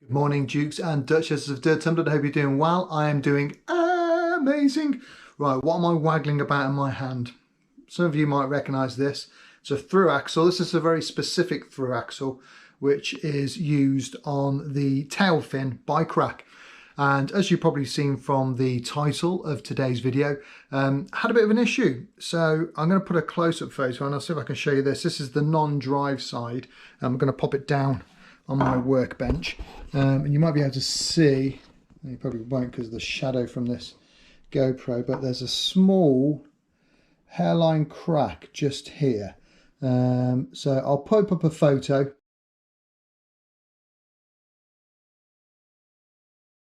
Good morning, Dukes and Duchesses of Dirt Tumbler. I hope you're doing well. I am doing amazing. Right, what am I waggling about in my hand? Some of you might recognise this. It's a through axle. This is a very specific through axle, which is used on the Tailfin bike rack. And as you've probably seen from the title of today's video, had a bit of an issue. So I'm going to put a close-up photo and I'll see if I can show you this. This is the non-drive side. I'm going to pop it down on my workbench, and you might be able to see, you probably won't because of the shadow from this GoPro, but there's a small hairline crack just here. So I'll pop up a photo.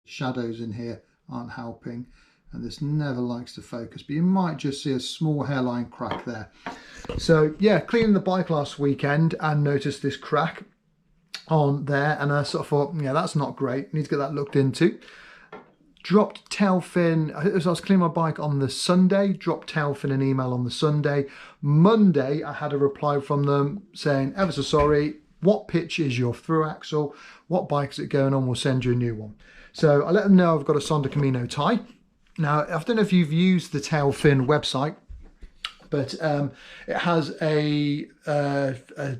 Shadows in here aren't helping, and this never likes to focus, but you might just see a small hairline crack there. So yeah, cleaning the bike last weekend and noticed this crack on there, and I sort of thought, yeah, that's not great, need to get that looked into. Dropped Tailfin, I was cleaning my bike on the Sunday, dropped Tailfin an email on the Sunday. Monday I had a reply from them saying, ever so sorry, what pitch is your through axle, what bike is it going on, we'll send you a new one. So I let them know I've got a Sonda Camino tie. Now I don't know if you've used the Tailfin website, but it has a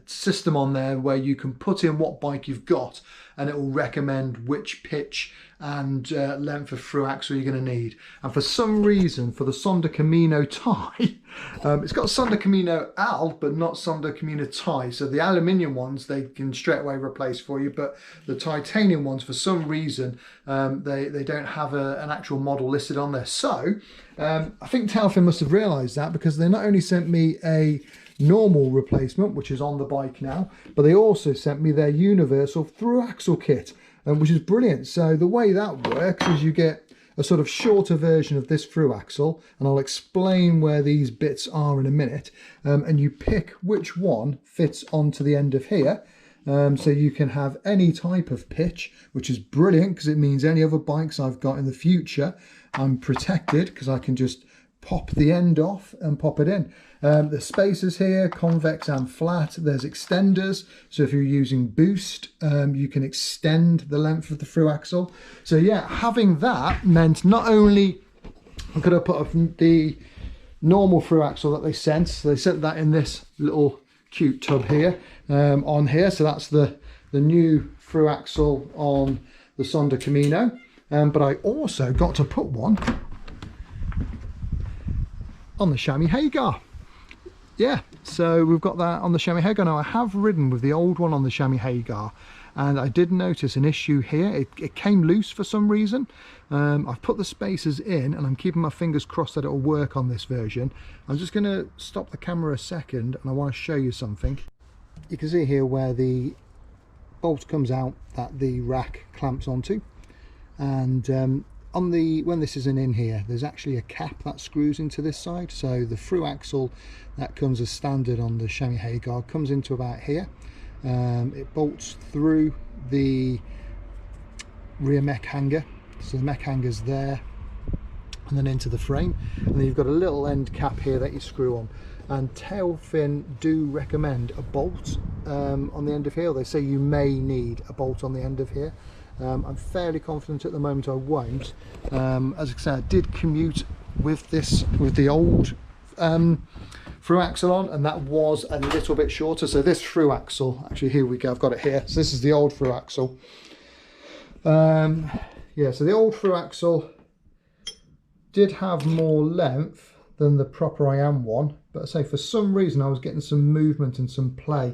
system on there where you can put in what bike you've got and it will recommend which pitch and length of through axle you're going to need. And for some reason, for the Sonda Camino tie, it's got Sonda Camino Al, but not Sonda Camino tie. So the aluminium ones, they can straight away replace for you, but the titanium ones, for some reason, they don't have an actual model listed on there. So I think Tailfin must have realised that, because they not only sent me a normal replacement, which is on the bike now, but they also sent me their universal through axle kit, which is brilliant. So the way that works is you get a sort of shorter version of this through axle, and I'll explain where these bits are in a minute, and you pick which one fits onto the end of here. So you can have any type of pitch, which is brilliant because it means any other bikes I've got in the future, I'm protected because I can just pop the end off and pop it in. The spacers here, convex and flat. There's extenders, so if you're using boost, you can extend the length of the through axle. So yeah, having that meant not only could I put up the normal through axle that they sent, so they sent that in this little cute tub here, on here, so that's the new through axle on the Sonda Camino, but I also got to put one on the chamois Hagar. Yeah, so we've got that on the chamois Hagar. Now I have ridden with the old one on the chamois Hagar, and I did notice an issue here. It came loose for some reason. I've put the spacers in and I'm keeping my fingers crossed that it'll work on this version. I'm just going to stop the camera a second and I want to show you something. You can see here where the bolt comes out that the rack clamps onto, and when this isn't in here, there's actually a cap that screws into this side. So the through axle that comes as standard on the chamois Hagar comes into about here. It bolts through the rear mech hanger, so the mech hanger's there, and then into the frame, and then you've got a little end cap here that you screw on. And Tailfin do recommend a bolt on the end of here. They say you may need a bolt on the end of here. I'm fairly confident at the moment I won't. As I said, I did commute with the old through axle on, and that was a little bit shorter. So this through axle, actually here we go, I've got it here. So this is the old through axle. Yeah, so the old through axle did have more length than the proper I am one, but I say for some reason I was getting some movement and some play.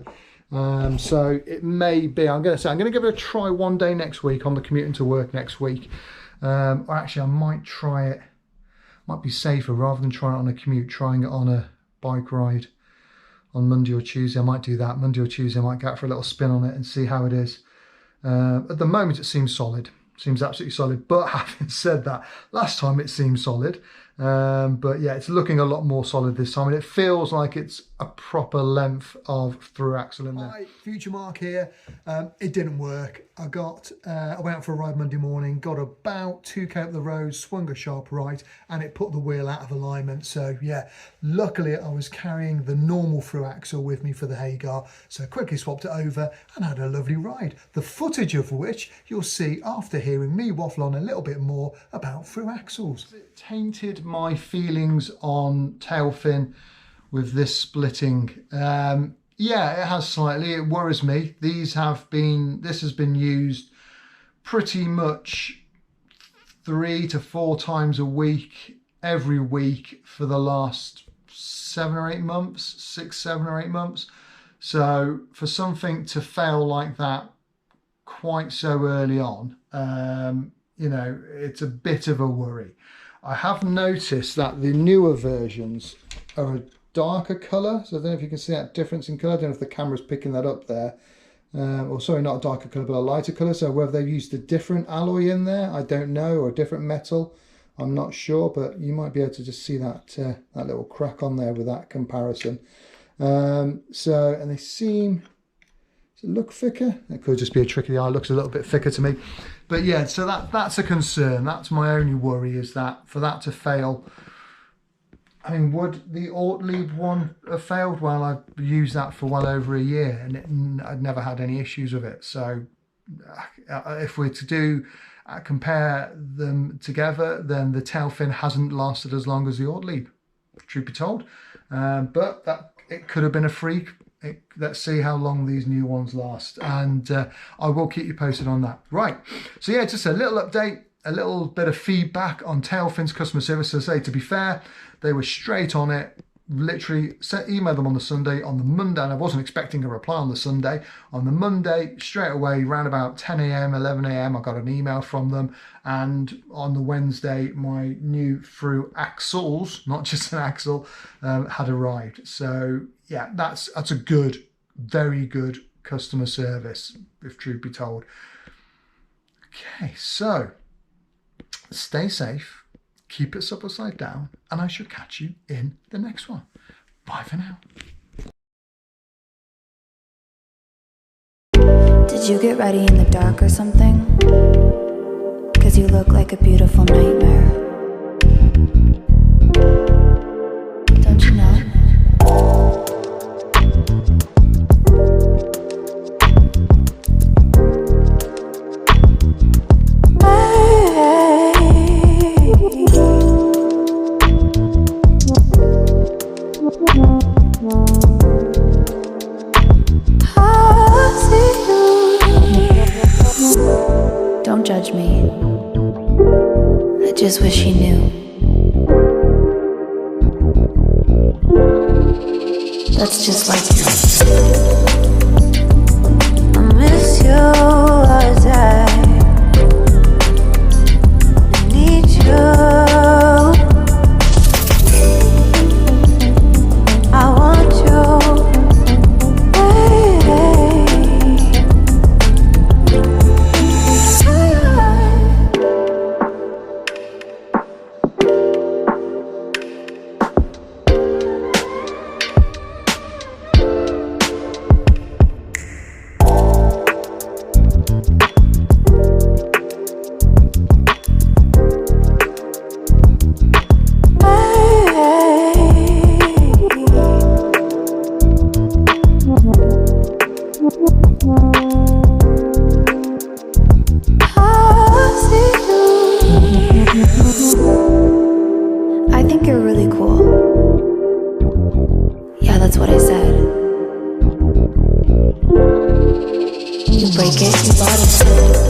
So it may be, I'm going to give it a try one day next week on the commuting to work next week. Or actually I might try it, might be safer rather than trying it on a commute, trying it on a bike ride on Monday or Tuesday. I might do that. Monday or Tuesday I might go out for a little spin on it and see how it is. At the moment it seems solid, seems absolutely solid, but having said that, last time it seemed solid, But yeah, it's looking a lot more solid this time, and it feels like it's a proper length of through axle in there. Right, future mark here. It didn't work. I went out for a ride Monday morning, got about 2k up the road, swung a sharp right, and it put the wheel out of alignment. So yeah, luckily I was carrying the normal through axle with me for the Hagar, so quickly swapped it over and had a lovely ride. The footage of which you'll see after hearing me waffle on a little bit more about through axles. It tainted my feelings on Tailfin with this splitting. Yeah, it has slightly. It worries me. This has been used pretty much 3 to 4 times a week, every week for the last 7 or 8 months, 6, 7 or 8 months. So for something to fail like that quite so early on, you know, it's a bit of a worry. I have noticed that the newer versions are a darker colour, so I don't know if you can see that difference in colour. I don't know if the camera's picking that up there. Or sorry, not a darker colour, but a lighter colour. So whether they've used a different alloy in there, I don't know, or a different metal, I'm not sure. But you might be able to just see that that little crack on there with that comparison. And they seem to look thicker. It could just be a trick of the eye. It looks a little bit thicker to me. But yeah, so that's a concern. That's my only worry, is that for that to fail. I mean, would the Ortlieb one have failed? Well, I've used that for well over a year, and I'd never had any issues with it. So if we're to compare them together, then the Tailfin hasn't lasted as long as the Ortlieb, truth be told. But it could have been a freak. Let's see how long these new ones last, and I will keep you posted on that. Right, so yeah, just a little update, a little bit of feedback on Tailfin's customer service. As I say, to be fair, they were straight on it. Literally emailed them on the Sunday. On the Monday, and I wasn't expecting a reply on the Sunday. On the Monday, straight away, around about 10 a.m, 11 a.m, I got an email from them. And on the Wednesday, my new through axles, not just an axle, had arrived. So yeah, that's a good, very good customer service, if truth be told. Okay, so stay safe. Keep it upside down, and I shall catch you in the next one. Bye for now. Did you get ready in the dark or something? 'Cause you look like a beautiful nightmare. Don't you know? Don't judge me. I just wish you knew. That's just like you. I miss you as I need you. I want you. I think you're really cool. Yeah, that's what I said. You break it, you bought it.